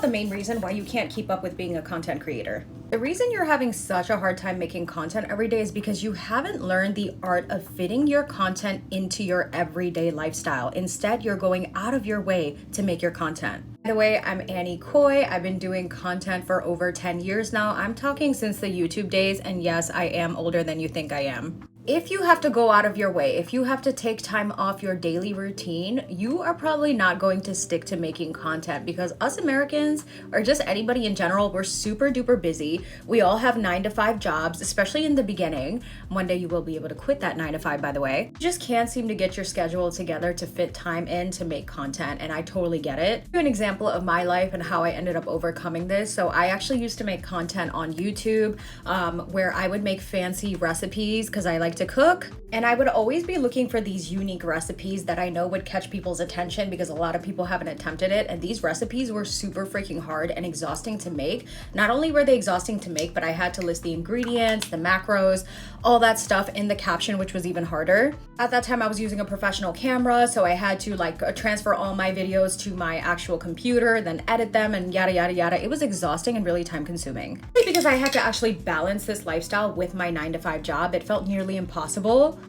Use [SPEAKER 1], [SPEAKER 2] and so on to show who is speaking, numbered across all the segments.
[SPEAKER 1] the main reason why you can't keep up with being a content creator. The reason you're having such a hard time making content every day is because you haven't learned the art of fitting your content into your everyday lifestyle. Instead, you're going out of your way to make your content. By the way, I'm Annie Coy. I've been doing content for over 10 years now. I'm talking since the YouTube days, and yes, I am older than you think I am. If you have to go out of your way, if you have to take time off your daily routine, you are probably not going to stick to making content, because us Americans, or just anybody in general, we're super duper busy. We all have 9-to-5 jobs, especially in the beginning. One day you will be able to quit that 9-to-5, by the way. You just can't seem to get your schedule together to fit time in to make content, and I totally get it. I'll give you an example of my life and how I ended up overcoming this. So I actually used to make content on YouTube where I would make fancy recipes because I like to cook, and I would always be looking for these unique recipes that I know would catch people's attention because a lot of people haven't attempted it, and these recipes were super freaking hard and exhausting to make. Not only were they exhausting to make, but I had to list the ingredients, the macros, all that stuff in the caption, which was even harder. At that time I was using a professional camera, so I had to transfer all my videos to my actual computer, then edit them and yada yada yada. It was exhausting and really time consuming. Because I had to actually balance this lifestyle with my 9-to-5 job, it felt nearly impossible.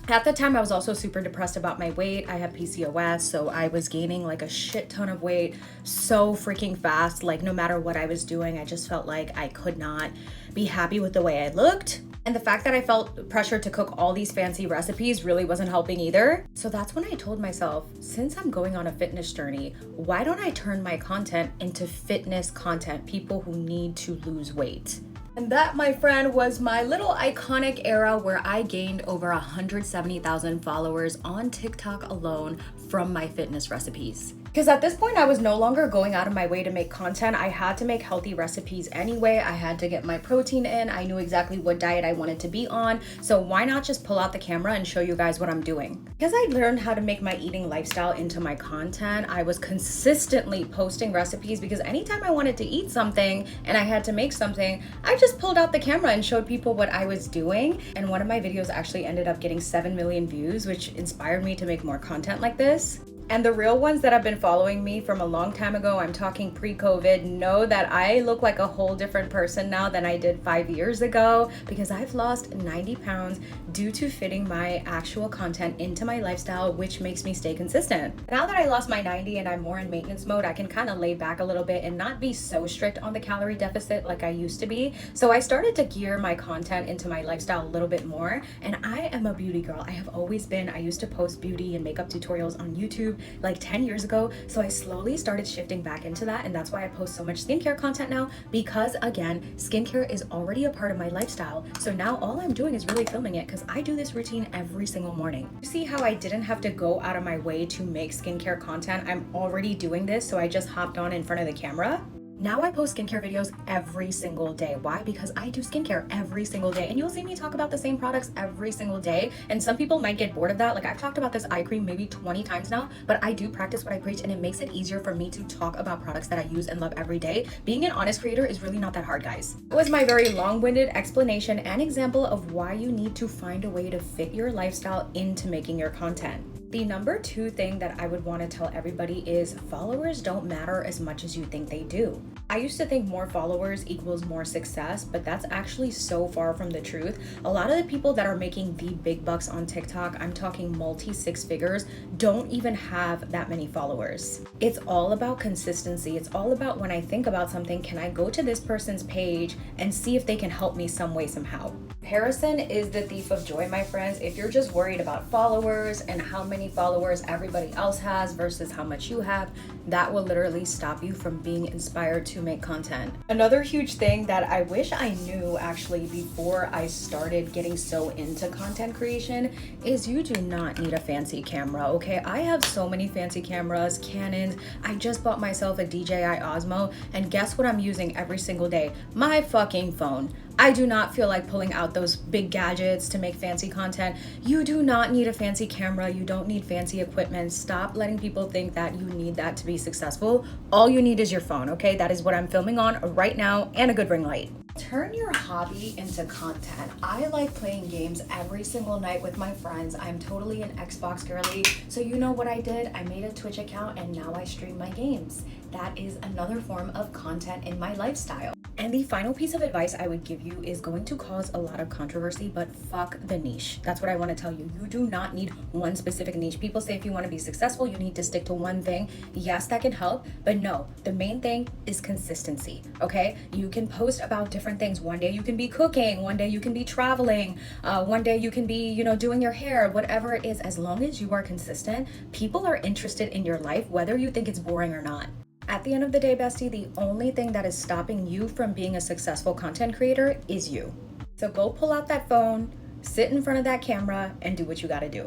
[SPEAKER 1] At the time, I was also super depressed about my weight. I had PCOS, so I was gaining like a shit ton of weight so freaking fast. Like no matter what I was doing, I just felt like I could not be happy with the way I looked. And the fact that I felt pressured to cook all these fancy recipes really wasn't helping either. So that's when I told myself, since I'm going on a fitness journey, why don't I turn my content into fitness content, people who need to lose weight? And that, my friend, was my little iconic era where I gained over 170,000 followers on TikTok alone from my fitness recipes. Because at this point, I was no longer going out of my way to make content. I had to make healthy recipes anyway. I had to get my protein in. I knew exactly what diet I wanted to be on. So why not just pull out the camera and show you guys what I'm doing? Because I learned how to make my eating lifestyle into my content, I was consistently posting recipes, because anytime I wanted to eat something and I had to make something, I just pulled out the camera and showed people what I was doing. And one of my videos actually ended up getting 7 million views, which inspired me to make more content like this. And the real ones that have been following me from a long time ago, I'm talking pre-COVID, know that I look like a whole different person now than I did 5 years ago, because I've lost 90 pounds due to fitting my actual content into my lifestyle, which makes me stay consistent. Now that I lost my 90 and I'm more in maintenance mode, I can kind of lay back a little bit and not be so strict on the calorie deficit like I used to be. So I started to gear my content into my lifestyle a little bit more. And I am a beauty girl. I have always been. I used to post beauty and makeup tutorials on YouTube like 10 years ago. So I slowly started shifting back into that. And that's why I post so much skincare content now, because again, skincare is already a part of my lifestyle. So now all I'm doing is really filming it, because I do this routine every single morning. You see how I didn't have to go out of my way to make skincare content? I'm already doing this. So I just hopped on in front of the camera. Now I post skincare videos every single day. Why? Because I do skincare every single day, and you'll see me talk about the same products every single day. And some people might get bored of that. Like, I've talked about this eye cream maybe 20 times now, but I do practice what I preach, and it makes it easier for me to talk about products that I use and love every day. Being an honest creator is really not that hard, guys. It was my very long-winded explanation and example of why you need to find a way to fit your lifestyle into making your content. The number 2 thing that I would want to tell everybody is followers don't matter as much as you think they do. I used to think more followers equals more success, but that's actually so far from the truth. A lot of the people that are making the big bucks on TikTok, I'm talking multi-6 figures, don't even have that many followers. It's all about consistency. It's all about, when I think about something, can I go to this person's page and see if they can help me some way, somehow? Comparison is the thief of joy, my friends. If you're just worried about followers and how many followers everybody else has versus how much you have, that will literally stop you from being inspired to make content. Another huge thing that I wish I knew actually before I started getting so into content creation is you do not need a fancy camera, okay? I have so many fancy cameras, Canons. I just bought myself a DJI Osmo, and guess what I'm using every single day? My fucking phone. I do not feel like pulling out those big gadgets to make fancy content. You do not need a fancy camera. You don't need fancy equipment. Stop letting people think that you need that to be successful. All you need is your phone, okay? That is what I'm filming on right now, and a good ring light. Turn your hobby into content. I like playing games every single night with my friends. I'm totally an Xbox girly. So you know what I did? I made a Twitch account and now I stream my games. That is another form of content in my lifestyle. And the final piece of advice I would give you is going to cause a lot of controversy, but fuck the niche. That's what I want to tell you. You do not need one specific niche. People say if you want to be successful, you need to stick to one thing. Yes, that can help, but no, the main thing is consistency, okay? You can post about different things. One day you can be cooking, one day you can be traveling, one day you can be, doing your hair, whatever it is. As long as you are consistent, people are interested in your life, whether you think it's boring or not. At the end of the day, bestie, the only thing that is stopping you from being a successful content creator is you. So go pull out that phone, sit in front of that camera, and do what you gotta do.